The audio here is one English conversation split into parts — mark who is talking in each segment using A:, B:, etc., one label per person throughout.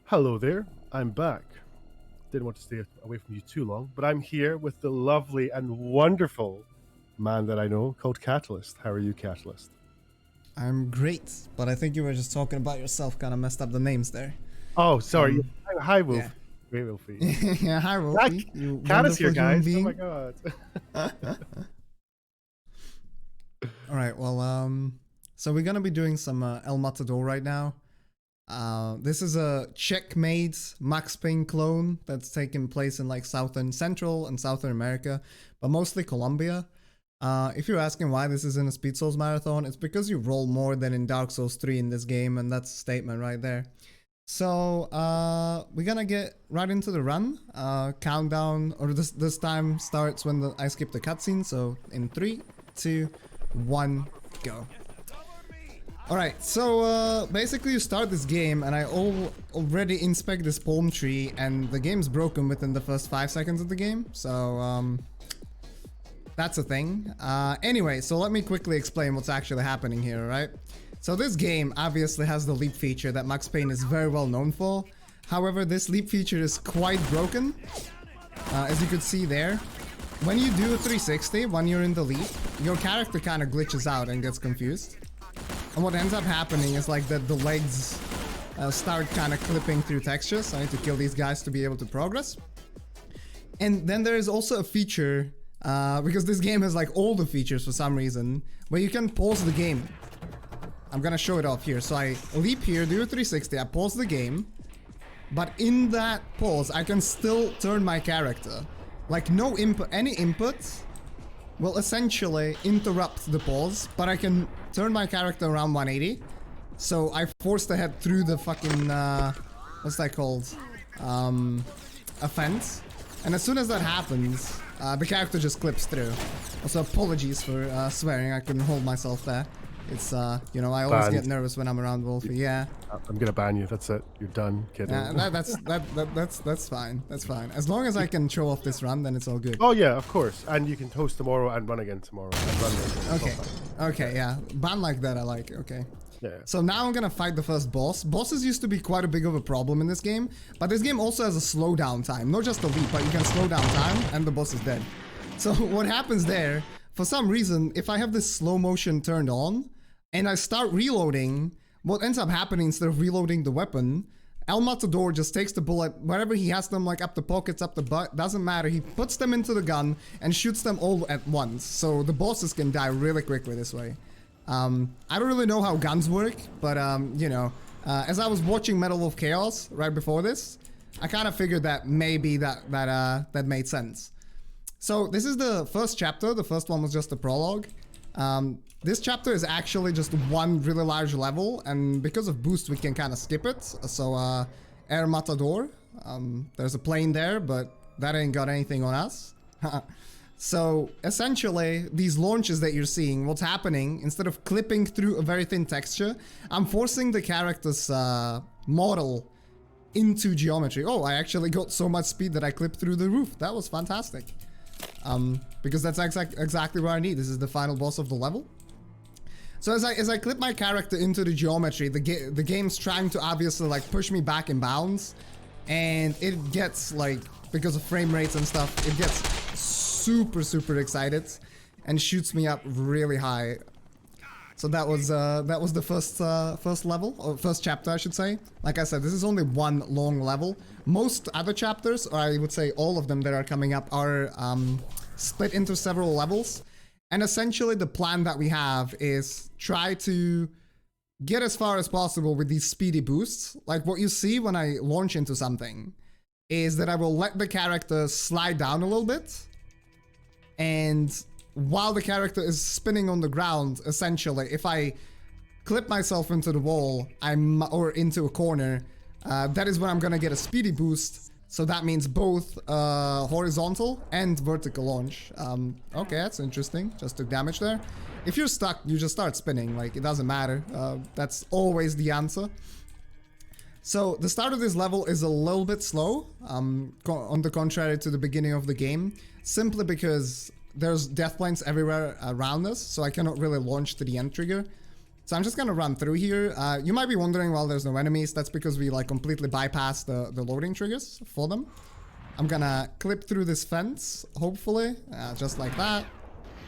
A: Hello there, I'm back. Didn't want to stay away from you too long, but I'm here with the lovely and wonderful man that I know called Catalyst. How are you, Catalyst?
B: I'm great, but I think you were just talking about yourself, kind of messed up the names there.
A: Oh, sorry. Hi, Wolf.
B: Yeah.
A: Great Wolfie.
B: Yeah, hi Wolfie, you
A: Cat is here,
B: wonderful human
A: guys.
B: being.
A: Oh my god.
B: Alright, well, so we're gonna be doing some El Matador right now. This is a Czech-made Max Payne clone that's taking place in like Central and Southern America, but mostly Colombia. If you're asking why this is in a Speed Souls marathon, it's because you roll more than in Dark Souls 3 in this game, and that's a statement right there. So we're gonna get right into the run. Countdown, or this time starts when I skip the cutscene. So in 3, 2, 1, go. Alright, so basically you start this game and I already inspect this palm tree and the game's broken within the first 5 seconds of the game. So that's a thing. Anyway, so let me quickly explain what's actually happening here, right? So this game obviously has the leap feature that Max Payne is very well known for. However, this leap feature is quite broken. As you could see there. When you do a 360, when you're in the leap, your character kind of glitches out and gets confused. And what ends up happening is like that the legs start kind of clipping through textures. I need to kill these guys to be able to progress. And then there is also a feature, because this game has like all the features for some reason, where you can pause the game. I'm gonna show it off here. So I leap here, do a 360, I pause the game. But in that pause, I can still turn my character. Like no input, any input will essentially interrupt the pause, but I can turn my character around 180. So I forced ahead through the fucking, what's that called? A fence. And as soon as that happens, the character just clips through. Also, apologies for swearing, I couldn't hold myself there. It's, you know, I always get nervous when I'm around Wolfie, yeah.
A: I'm gonna ban you, that's it. You're done, kid.
B: That's fine, that's fine. As long as I can show off this run, then it's all good.
A: Oh yeah, of course. And you can host tomorrow and run again tomorrow. And run again.
B: Okay, yeah. Ban like that, I like, okay.
A: Yeah.
B: So now I'm gonna fight the first boss. Bosses used to be quite a big of a problem in this game, but this game also has a slowdown time. Not just a leap, but you can slow down time and the boss is dead. So what happens there, for some reason, if I have this slow motion turned on, and I start reloading, what ends up happening instead of reloading the weapon, El Matador just takes the bullet, wherever he has them, like up the pockets, up the butt, doesn't matter, he puts them into the gun and shoots them all at once, so the bosses can die really quickly this way. I don't really know how guns work, but you know, as I was watching Metal of Chaos right before this, I kind of figured that maybe that made sense. So this is the first chapter, the first one was just a prologue. This chapter is actually just one really large level, and because of boost we can kind of skip it. So Air Matador, there's a plane there, but that ain't got anything on us. So essentially these launches that you're seeing, what's happening, instead of clipping through a very thin texture, I'm forcing the character's model into geometry. Oh, I actually got so much speed that I clipped through the roof. That was fantastic. Because that's exactly what I need. This is the final boss of the level. So as I clip my character into the geometry, the game's trying to obviously like push me back in bounds, and it gets like, because of frame rates and stuff, it gets super excited and shoots me up really high. So that was the first level, or first chapter I should say. Like I said, this is only one long level. Most other chapters, or I would say all of them that are coming up, are split into several levels. And essentially the plan that we have is try to get as far as possible with these speedy boosts. Like what you see when I launch into something is that I will let the character slide down a little bit, and while the character is spinning on the ground, essentially, if I clip myself into the wall, or into a corner, that is when I'm gonna get a speedy boost. So that means both horizontal and vertical launch. Okay, that's interesting. Just took damage there. If you're stuck, you just start spinning. Like, it doesn't matter. That's always the answer. So the start of this level is a little bit slow, on the contrary to the beginning of the game, simply because there's death planes everywhere around us, so I cannot really launch to the end trigger. So I'm just gonna run through here. You might be wondering why there's no enemies. That's because we like completely bypass the loading triggers for them. I'm gonna clip through this fence, hopefully, just like that.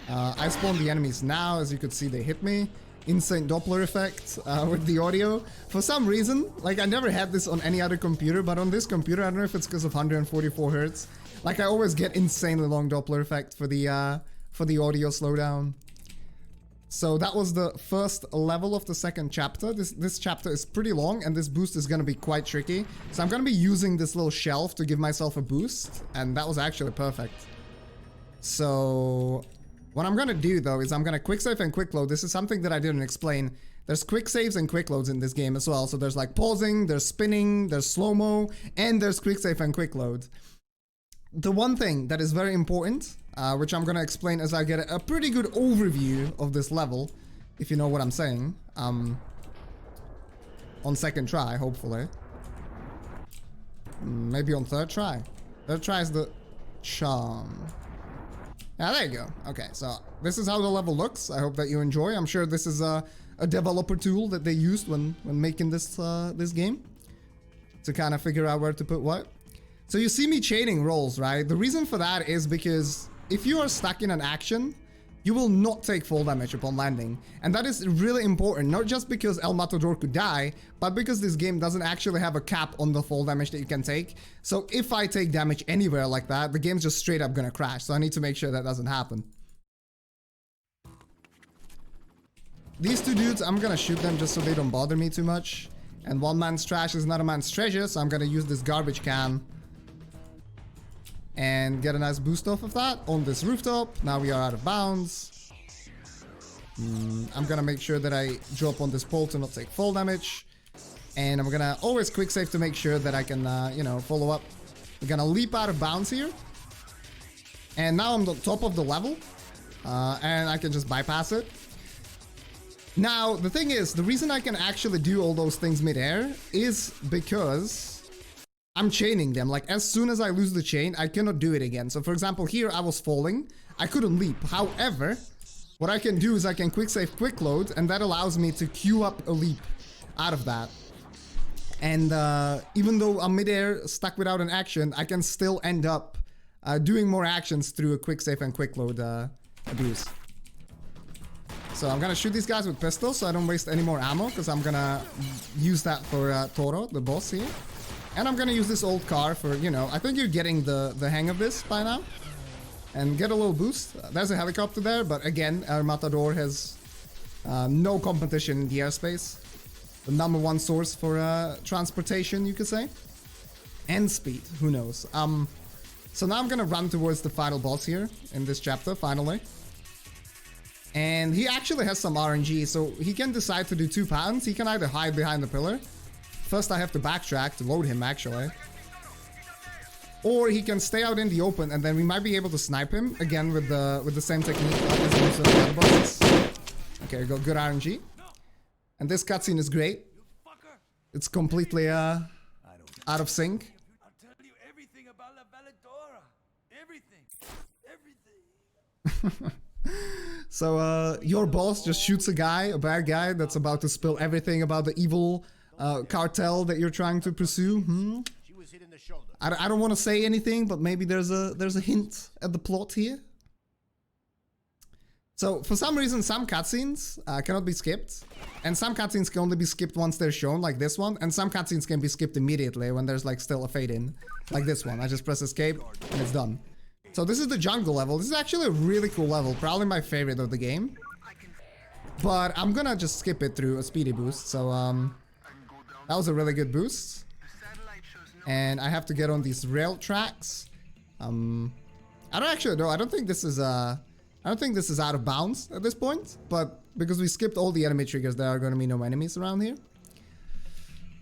B: I spawned the enemies now. As you could see, they hit me. Insane Doppler effect with the audio. For some reason, like I never had this on any other computer, but on this computer, I don't know if it's because of 144 hertz. Like I always get insanely long Doppler effect for the audio slowdown. So that was the first level of the second chapter. This chapter is pretty long, and this boost is going to be quite tricky. So I'm going to be using this little shelf to give myself a boost, and that was actually perfect. So what I'm going to do, though, is I'm going to quick save and quick load. This is something that I didn't explain. There's quick saves and quick loads in this game as well. So there's like pausing, there's spinning, there's slow-mo, and there's quick save and quick load. The one thing that is very important, which I'm going to explain as I get a pretty good overview of this level, if you know what I'm saying, on second try, hopefully. Maybe on third try. Third try is the charm. Yeah, there you go. Okay, so this is how the level looks. I hope that you enjoy. I'm sure this is a developer tool that they used when making this this game to kind of figure out where to put what. So you see me chaining rolls, right? The reason for that is because if you are stuck in an action, you will not take fall damage upon landing. And that is really important, not just because El Matador could die, but because this game doesn't actually have a cap on the fall damage that you can take. So if I take damage anywhere like that, the game's just straight up gonna crash. So I need to make sure that doesn't happen. These two dudes, I'm gonna shoot them just so they don't bother me too much. And one man's trash is another man's treasure, so I'm gonna use this garbage can and get a nice boost off of that on this rooftop. Now we are out of bounds. I'm gonna make sure that I drop on this pole to not take fall damage. And I'm gonna always quick save to make sure that I can, you know, follow up. We're gonna leap out of bounds here. And now I'm on top of the level. And I can just bypass it. Now, the thing is, the reason I can actually do all those things mid-air is because I'm chaining them. Like, as soon as I lose the chain, I cannot do it again. So, for example, here I was falling. I couldn't leap. However, what I can do is I can quick save, quick load, and that allows me to queue up a leap out of that. And even though I'm mid-air, stuck without an action, I can still end up doing more actions through a quick save and quick load abuse. So I'm gonna shoot these guys with pistols so I don't waste any more ammo, because I'm gonna use that for Toro, the boss here. And I'm gonna use this old car for, you know, I think you're getting the hang of this by now. And get a little boost. There's a helicopter there, but again, our Matador has no competition in the airspace. The #1 source for transportation, you could say. And speed, who knows. So now I'm gonna run towards the final boss here in this chapter, finally. And he actually has some RNG, so he can decide to do two patterns. He can either hide behind the pillar. First I have to backtrack to load him, actually. Or he can stay out in the open, and then we might be able to snipe him again with the same technique as we used on the other bosses. Okay, we got good RNG. And this cutscene is great. It's completely out of sync.
C: I'll tell you everything about La Valedora. Everything. Everything.
B: So your boss just shoots a bad guy that's about to spill everything about the evil cartel that you're trying to pursue. I don't want to say anything, but maybe there's a hint at the plot here. So for some reason, some cutscenes cannot be skipped, and some cutscenes can only be skipped once they're shown, like this one, and some cutscenes can be skipped immediately when there's like still a fade in, like this one. I just press escape and it's done. So this is the jungle level. This is actually a really cool level, probably my favorite of the game. But I'm gonna just skip it through a speedy boost. So that was a really good boost. And I have to get on these rail tracks. I don't actually know. I don't think this is out of bounds at this point, but because we skipped all the enemy triggers, there are going to be no enemies around here.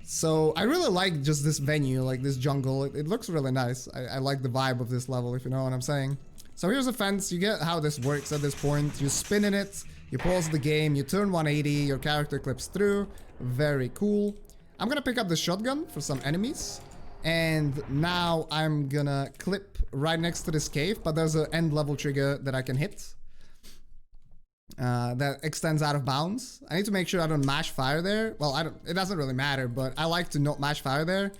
B: So I really like just this venue, like this jungle. It looks really nice. I like the vibe of this level, if you know what I'm saying. So here's a fence. You get how this works at this point. You spin in it, you pause the game, you turn 180, your character clips through. Very cool. I'm going to pick up the shotgun for some enemies. And now I'm gonna clip right next to this cave, but there's an end level trigger that I can hit. that extends out of bounds. I need to make sure I don't mash fire there. Well, it doesn't really matter, but I like to not mash fire there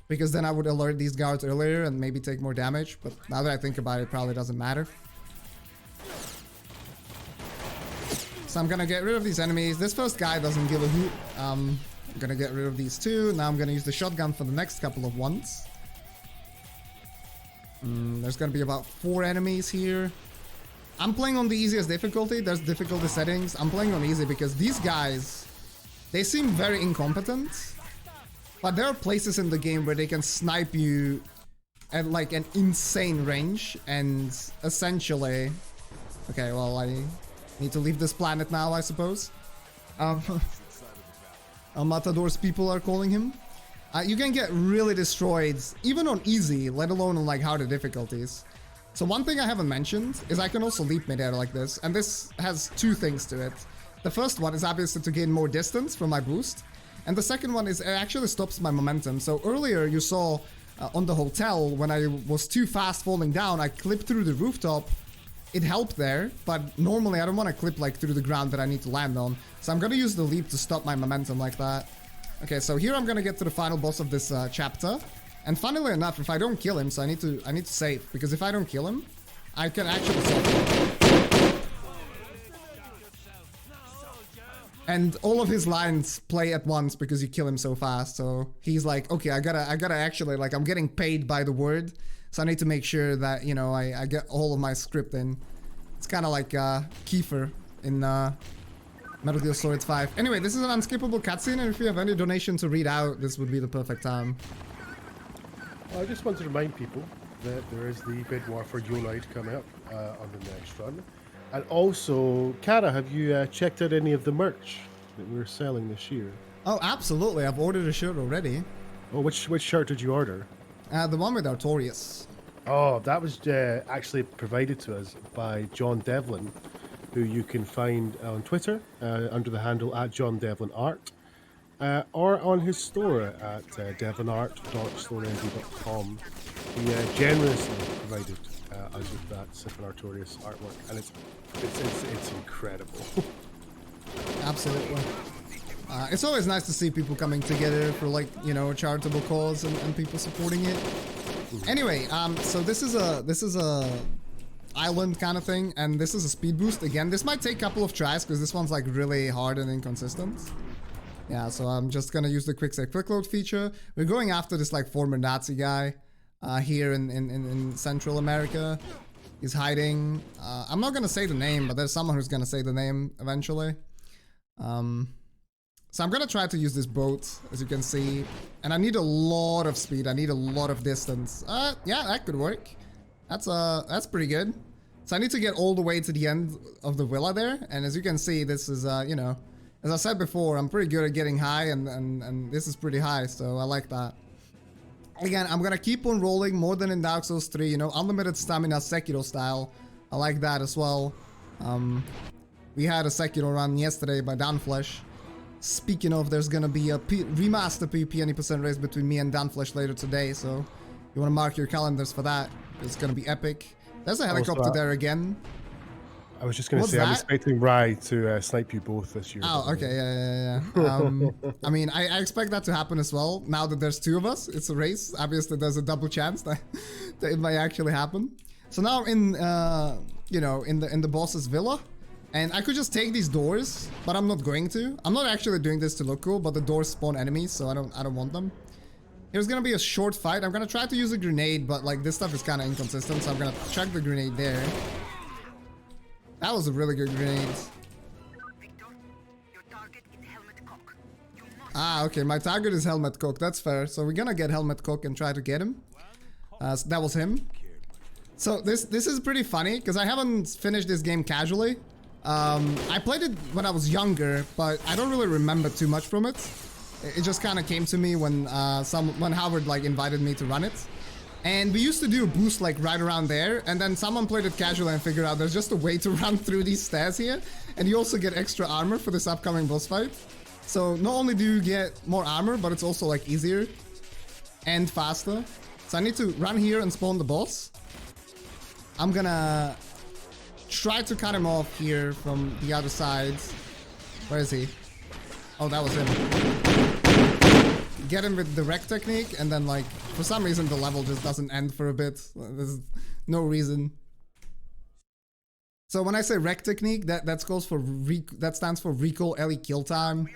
B: because then I would alert these guards earlier and maybe take more damage. But now that I think about it, it probably doesn't matter. So I'm gonna get rid of these enemies. This first guy doesn't give a hoot. I'm gonna get rid of these two. Now I'm gonna use the shotgun for the next couple of ones. There's gonna be about 4 enemies here. I'm playing on the easiest difficulty. There's difficulty settings. I'm playing on easy because these guys, they seem very incompetent. But there are places in the game where they can snipe you at like an insane range. And essentially... Okay, well, I need to leave this planet now, I suppose. Matador's people are calling him. You can get really destroyed, even on easy, let alone on like harder difficulties. So one thing I haven't mentioned is I can also leap midair like this, and this has 2 things to it. The first one is obviously to gain more distance from my boost, and the second one is it actually stops my momentum. So earlier you saw on the hotel, when I was too fast falling down, I clipped through the rooftop. It helped there, but normally I don't want to clip like through the ground that I need to land on. So I'm gonna use the leap to stop my momentum like that. Okay, so here I'm gonna get to the final boss of this chapter. And funnily enough, if I don't kill him, so I need to save, because if I don't kill him, I can actually solve him. And all of his lines play at once because you kill him so fast. So he's like, okay, I gotta actually, like, I'm getting paid by the word. So I need to make sure that, you know, I get all of my script in. It's kind of like Kiefer in Metal Gear Solid 5. Anyway, this is an unskippable cutscene, and if you have any donation to read out, this would be the perfect time.
A: I just want to remind people that there is the Bid War for Unite coming up on the next run. And also, Kara, have you checked out any of the merch that we're selling this year?
B: Oh, absolutely. I've ordered a shirt already.
A: Oh, which shirt did you order?
B: The one with Artorias.
A: Oh, that was actually provided to us by John Devlin, who you can find on Twitter under the handle @JohnDevlinArt, or on his store at devlinart.storenvy.com. He generously provided us with that Sifan Artorias artwork, and it's incredible.
B: Absolutely. It's always nice to see people coming together for, like, you know, a charitable cause and people supporting it. Anyway, so this is a island kind of thing, and this is a speed boost. Again, this might take a couple of tries because this one's like really hard and inconsistent. Yeah, so I'm just gonna use the quick save quick load feature. We're going after this like former Nazi guy here in Central America. He's hiding. I'm not gonna say the name, but there's someone who's gonna say the name eventually. So I'm gonna try to use this boat, as you can see, and I need a lot of speed. I need a lot of distance. Yeah, that could work. That's pretty good. So I need to get all the way to the end of the villa there, and as you can see, this is you know, as I said before, I'm pretty good at getting high, and this is pretty high, so I like that. Again, I'm gonna keep on rolling more than in Dark Souls 3, you know, unlimited stamina Sekiro style. I like that as well. We had a Sekiro run yesterday by Danflesh. Speaking of, there's gonna be a remaster PvP any percent race between me and Danflesh later today, so you wanna mark your calendars for that. It's gonna be epic. There's a helicopter there again.
A: I was just gonna say, I'm expecting Rye to snipe you both this year.
B: Oh, okay, yeah. I mean, I expect that to happen as well. Now that there's 2 of us, it's a race. Obviously, there's a double chance that it might actually happen. So now in, you know, in the boss's villa. And I could just take these doors, but I'm not going to. I'm not actually doing this to look cool, but the doors spawn enemies, so I don't want them. Here's gonna be a short fight. I'm gonna try to use a grenade, but like this stuff is kind of inconsistent, so I'm gonna chuck the grenade there. That was a really good grenade. Ah, okay, my target is Helmet Cook. That's fair. So we're gonna get Helmet Cook and try to get him. So that was him. So this is pretty funny because I haven't finished this game casually. I played it when I was younger, but I don't really remember too much from it. It just kind of came to me when when Howard like invited me to run it. And we used to do a boost like right around there, and then someone played it casually and figured out there's just a way to run through these stairs here, and you also get extra armor for this upcoming boss fight. So not only do you get more armor, but it's also like easier and faster. So I need to run here and spawn the boss. I'm gonna try to cut him off here from the other side. Where is he? Oh, that was him. Get him with the wreck technique, and then like for some reason the level just doesn't end for a bit. There's no reason. So when I say wreck technique, that stands for recall Ellie kill time,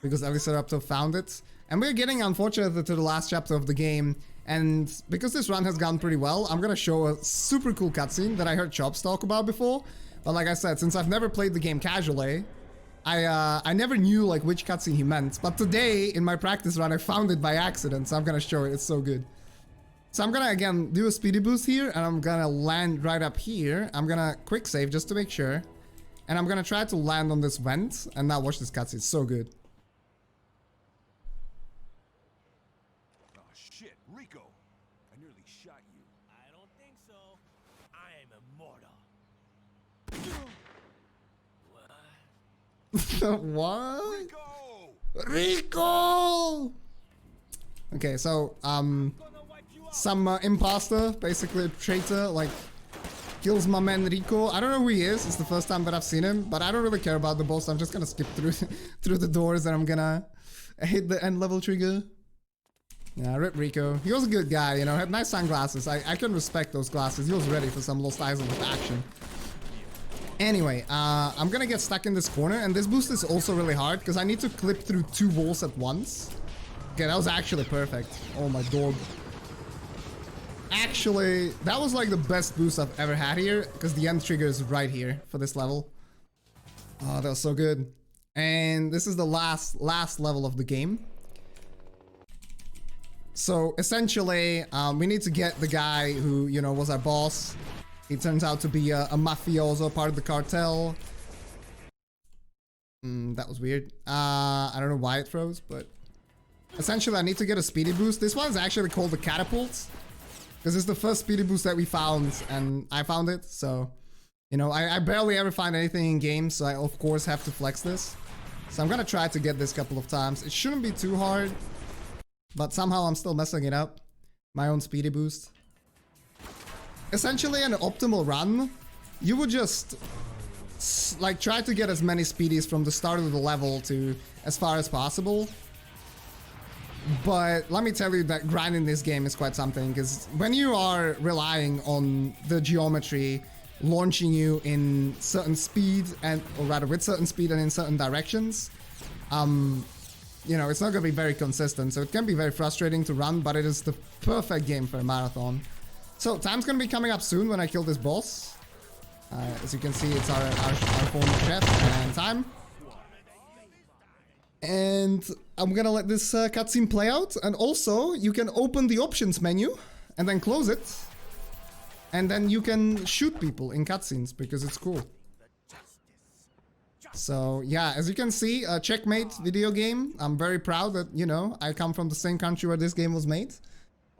B: because Ellie found it. And we're getting, unfortunately, to the last chapter of the game. And because this run has gone pretty well, I'm gonna show a super cool cutscene that I heard Chops talk about before. But like I said, since I've never played the game casually, I never knew like which cutscene he meant. But today, in my practice run, I found it by accident, so I'm gonna show it. It's so good. So I'm gonna, again, do a speedy boost here, and I'm gonna land right up here. I'm gonna quick save just to make sure. And I'm gonna try to land on this vent, and now watch this cutscene. It's so good.
C: Oh shit, Rico. I nearly shot you. I don't think so. I am immortal.
B: What?
C: Rico!
B: Rico! Okay, so, some imposter, basically a traitor, like, kills my man Rico. I don't know who he is. It's the first time that I've seen him, but I don't really care about the boss. I'm just gonna skip through the doors, and I'm gonna hit the end level trigger. Yeah, rip Rico. He was a good guy, you know, had nice sunglasses. I can respect those glasses. He was ready for some Lost Island action. Anyway, I'm gonna get stuck in this corner, and this boost is also really hard because I need to clip through 2 walls at once. Okay, that was actually perfect. Oh my dog. Actually, that was like the best boost I've ever had here, because the end trigger is right here for this level. Oh, that was so good. And this is the last level of the game. So essentially, we need to get the guy who, you know, was our boss. He turns out to be a mafioso, part of the cartel. That was weird. I don't know why it froze, but essentially I need to get a speedy boost. This one is actually called the catapult, because it's the first speedy boost that we found, and I found it. So, you know, I barely ever find anything in games, so I of course have to flex this. So I'm gonna try to get this a couple of times. It shouldn't be too hard, but somehow I'm still messing it up. My own speedy boost. Essentially, an optimal run, you would just like try to get as many speedies from the start of the level to as far as possible. But let me tell you that grinding this game is quite something, because when you are relying on the geometry launching you in certain speed, or rather with certain speed and in certain directions, you know, it's not going to be very consistent. So it can be very frustrating to run, but it is the perfect game for a marathon. So time's going to be coming up soon when I kill this boss. As you can see, it's our former chef, and time. And I'm gonna let this cutscene play out. And also, you can open the options menu and then close it. And then you can shoot people in cutscenes, because it's cool. So yeah, as you can see, a checkmate video game. I'm very proud that, you know, I come from the same country where this game was made.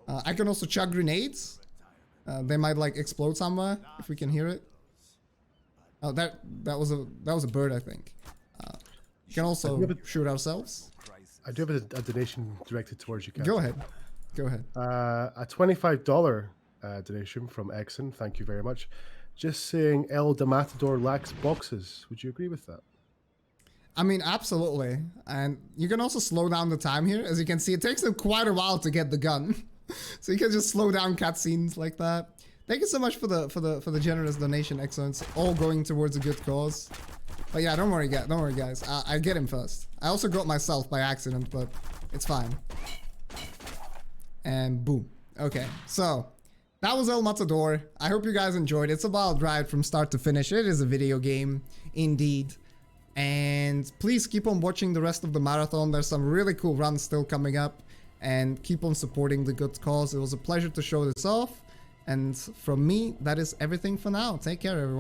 B: I can also chuck grenades. They might like explode somewhere if we can hear it. Oh, that was a bird, I think. We can also shoot ourselves.
A: I do have a donation directed towards you, Captain.
B: Go ahead. Go ahead.
A: A $25 donation from Exon. Thank you very much. Just saying El Matador lacks boxes. Would you agree with that?
B: I mean, absolutely. And you can also slow down the time here. As you can see, it takes them quite a while to get the gun. So you can just slow down cutscenes like that. Thank you so much for the generous donation, Exon. It's all going towards a good cause. But yeah, don't worry, guys. I get him first. I also got myself by accident, but it's fine. And boom. Okay, so that was El Matador. I hope you guys enjoyed. It's a wild ride from start to finish. It is a video game, indeed. And please keep on watching the rest of the marathon. There's some really cool runs still coming up. And keep on supporting the good cause. It was a pleasure to show this off. And from me, that is everything for now. Take care, everyone.